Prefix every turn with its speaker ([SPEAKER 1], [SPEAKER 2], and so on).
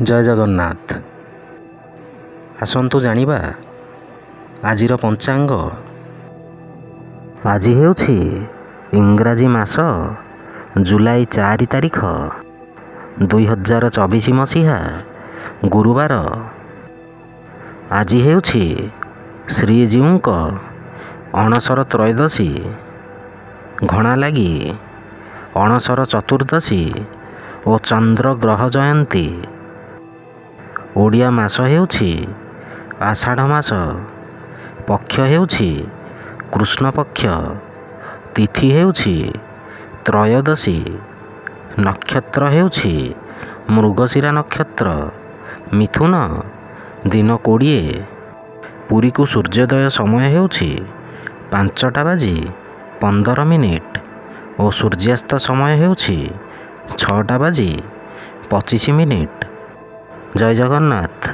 [SPEAKER 1] ଜୟ ଜଗନ୍ନାଥ। ଆସନ୍ତୁ ଜାଣିବା ଆଜିର ପଞ୍ଚାଙ୍ଗ। ଆଜି ହେଉଛି ଇଂରାଜୀ ମାସ ଜୁଲାଇ 4 ତାରିଖ 2024 ମସିହା ଗୁରୁବାର। ଆଜି ହେଉଛି ଶ୍ରୀଜୀଉଙ୍କ ଅଣସର ତ୍ରୟୋଦଶୀ, ଘଣା ଲାଗି ଅଣସର ଚତୁର୍ଦ୍ଦଶୀ ଓ ଚନ୍ଦ୍ରଗ୍ରହ ଜୟନ୍ତୀ। ଓଡ଼ିଆ ମାସ ହେଉଛି ଆଷାଢ଼ ମାସ, ପକ୍ଷ ହେଉଛି କୃଷ୍ଣପକ୍ଷ, ତିଥି ହେଉଛି ତ୍ରୟୋଦଶୀ, ନକ୍ଷତ୍ର ହେଉଛି ମୃଗଶିରା ନକ୍ଷତ୍ର, ମିଥୁନ, ଦିନ 20। ପୁରୀକୁ ସୂର୍ଯ୍ୟୋଦୟ ସମୟ ହେଉଛି 5:15 ଓ ସୂର୍ଯ୍ୟାସ୍ତ ସମୟ ହେଉଛି 6:25। ଜୟ ଜଗନ୍ନାଥ।